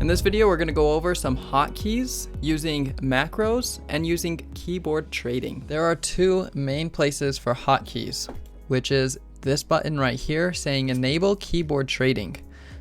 In this video, we're going to go over some hotkeys using macros and using keyboard trading. There are two main places for hotkeys, which is this button right here saying enable keyboard trading.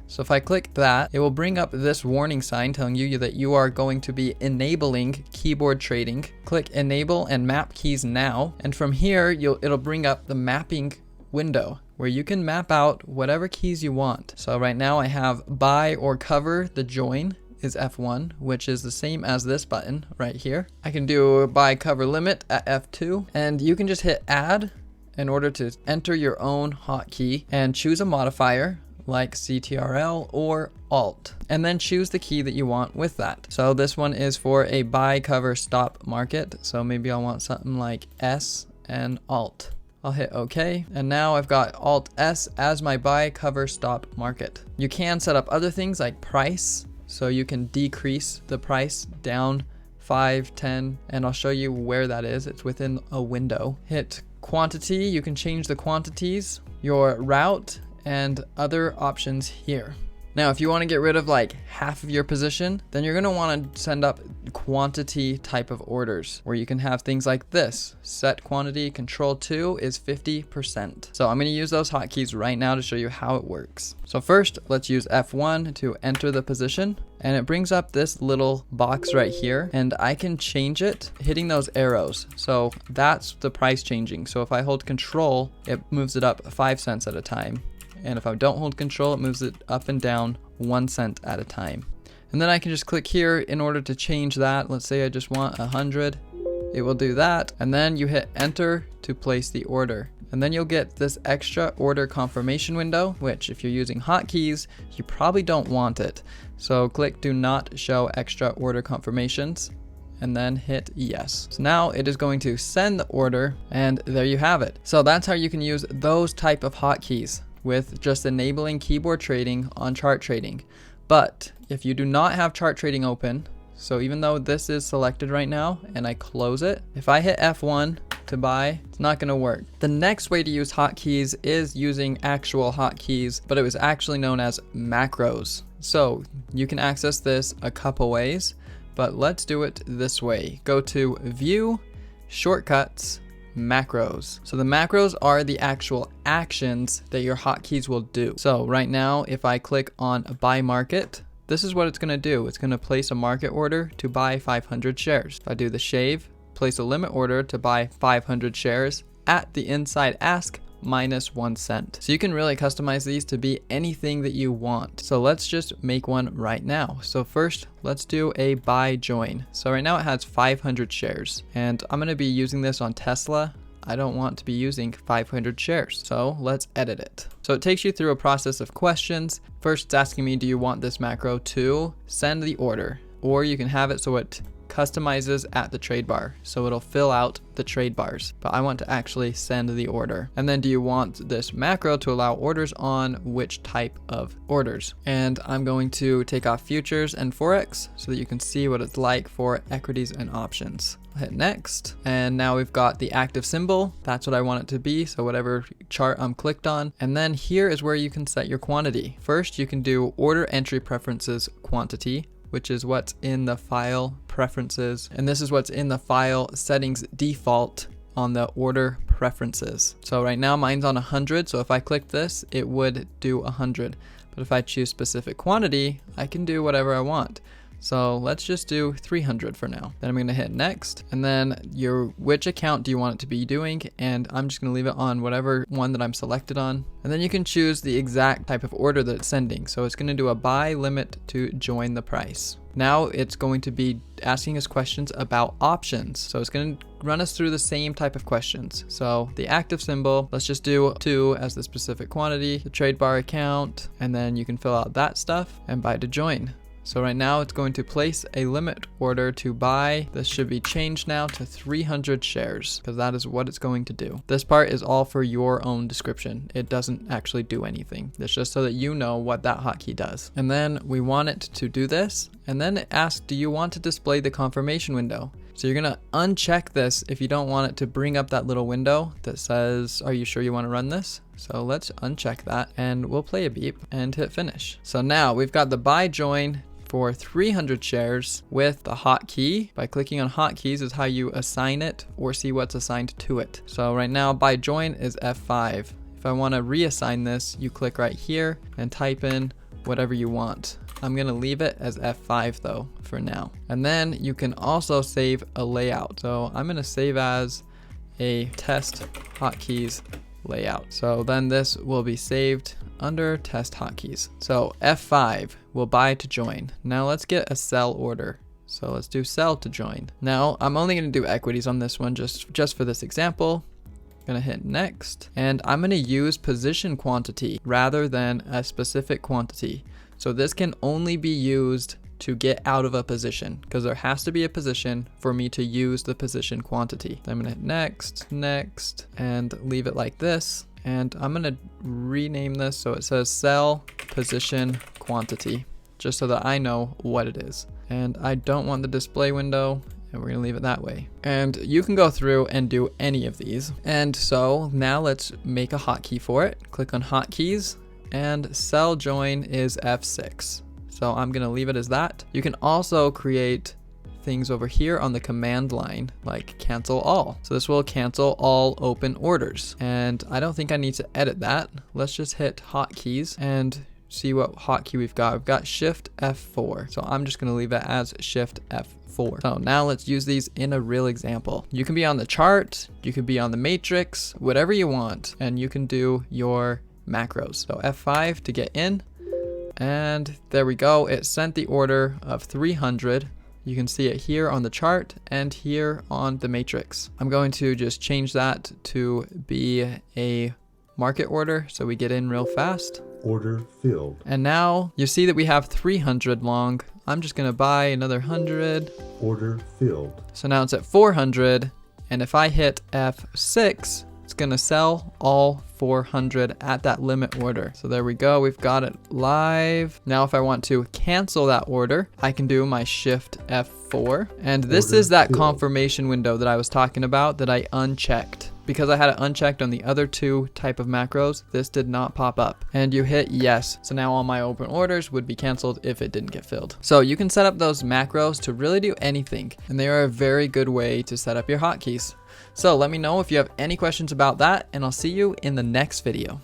So if I click that, it will bring up this warning sign telling you that you are going to be enabling keyboard trading. Click enable and map keys now. And from here, it'll bring up the mapping window where you can map out whatever keys you want. So right now I have buy or cover. The join is F1, which is the same as this button right here. I can do buy cover limit at F2, and you can just hit add in order to enter your own hotkey and choose a modifier like CTRL or Alt, and then choose the key that you want with that. So this one is for a buy cover stop market. So maybe I want something like S and Alt. I'll hit OK, and now I've got Alt S as my buy cover stop market. You can set up other things like price, so you can decrease the price down 5, 10, and I'll show you where that is. It's within a window. Hit quantity, you can change the quantities, your route, and other options here. Now, if you want to get rid of like half of your position, then you're going to want to send up quantity type of orders where you can have things like this. Set quantity control 2 is 50%. So I'm going to use those hotkeys right now to show you how it works. So first, let's use F1 to enter the position, and it brings up this little box right here, and I can change it hitting those arrows. So that's the price changing. So if I hold control, it moves it up 5 cents at a time. And if I don't hold control, it moves it up and down 1 cent at a time. And then I can just click here in order to change that. Let's say I just want 100. It will do that. And then you hit enter to place the order. And then you'll get this extra order confirmation window, which if you're using hotkeys, you probably don't want it. So click do not show extra order confirmations, and then hit yes. So now it is going to send the order, and there you have it. So that's how you can use those type of hotkeys with just enabling keyboard trading on chart trading. But if you do not have chart trading open, so even though this is selected right now and I close it, if I hit F1 to buy, it's not going to work. The next way to use hotkeys is using actual hotkeys, but it was actually known as macros. So you can access this a couple ways, but let's do it this way. Go to View, Shortcuts, Macros. So the macros are the actual actions that your hotkeys will do. So right now, if I click on buy market, this is what it's going to do. It's going to place a market order to buy 500 shares. If I do the shave, place a limit order to buy 500 shares at the inside ask -1 cent. So you can really customize these to be anything that you want. So let's just make one right now. So first, let's do a buy join. So right now it has 500 shares, and I'm going to be using this on Tesla. I don't want to be using 500 shares. So let's edit it. So it takes you through a process of questions. First, it's asking me, do you want this macro to send the order? Or you can have it so it customizes at the trade bar, so it'll fill out the trade bars, but I want to actually send the order. And then do you want this macro to allow orders on which type of orders? And I'm going to take off futures and forex so that you can see what it's like for equities and options. I'll hit next, and now we've got the active symbol. That's what I want it to be, so whatever chart I'm clicked on. And then here is where you can set your quantity. First, you can do order entry preferences quantity, which is what's in the file preferences. And this is what's in the file settings default on the order preferences. So right now mine's on 100. So if I click this, it would do 100. But if I choose specific quantity, I can do whatever I want. So let's just do 300 for now. Then I'm going to hit next, and then which account do you want it to be doing? And I'm just going to leave it on whatever one that I'm selected on. And then you can choose the exact type of order that it's sending. So it's going to do a buy limit to join the price. Now it's going to be asking us questions about options. So it's going to run us through the same type of questions. So the active symbol, let's just do 2 as the specific quantity, the trade bar account, and then you can fill out that stuff and buy to join. So right now it's going to place a limit order to buy. This should be changed now to 300 shares because that is what it's going to do. This part is all for your own description. It doesn't actually do anything. It's just so that you know what that hotkey does. And then we want it to do this. And then it asks, do you want to display the confirmation window? So you're going to uncheck this if you don't want it to bring up that little window that says, are you sure you want to run this? So let's uncheck that and we'll play a beep and hit finish. So now we've got the buy join for 300 shares with the hotkey. By clicking on hotkeys is how you assign it or see what's assigned to it. So right now by join is F5. If I want to reassign this, you click right here and type in whatever you want. I'm going to leave it as F5 though for now. And then you can also save a layout. So I'm going to save as a test hotkeys layout. So then this will be saved under test hotkeys. So F5 will buy to join. Now let's get a sell order. So let's do sell to join. Now I'm only going to do equities on this one just for this example. Gonna hit next, and I'm gonna use position quantity rather than a specific quantity. So this can only be used to get out of a position because there has to be a position for me to use the position quantity. I'm gonna hit next, and leave it like this. And I'm gonna rename this so it says sell position quantity, just so that I know what it is. And I don't want the display window, and we're gonna leave it that way. And you can go through and do any of these. And so now let's make a hotkey for it. Click on hotkeys, and sell join is F6. So I'm gonna leave it as that. You can also create things over here on the command line, like cancel all. So this will cancel all open orders. And I don't think I need to edit that. Let's just hit hotkeys and see what hotkey we've got. We've got Shift F4. So I'm just gonna leave it as Shift F4. So now let's use these in a real example. You can be on the chart, you could be on the matrix, whatever you want, and you can do your macros. So F5 to get in, and there we go. It sent the order of 300. You can see it here on the chart and here on the matrix. I'm going to just change that to be a market order so we get in real fast. Order filled. And now you see that we have 300 long. I'm just gonna buy another 100. Order filled. So now it's at 400, and if I hit F6, it's gonna sell all 400 at that limit order. So there we go, we've got it live. Now if I want to cancel that order, I can do my Shift F4. And this Order is that filled. confirmation window that I was talking about that I unchecked. Because I had it unchecked on the other two type of macros, this did not pop up. And you hit yes. So now all my open orders would be canceled if it didn't get filled. So you can set up those macros to really do anything. And they are a very good way to set up your hotkeys. So let me know if you have any questions about that, and I'll see you in the next video.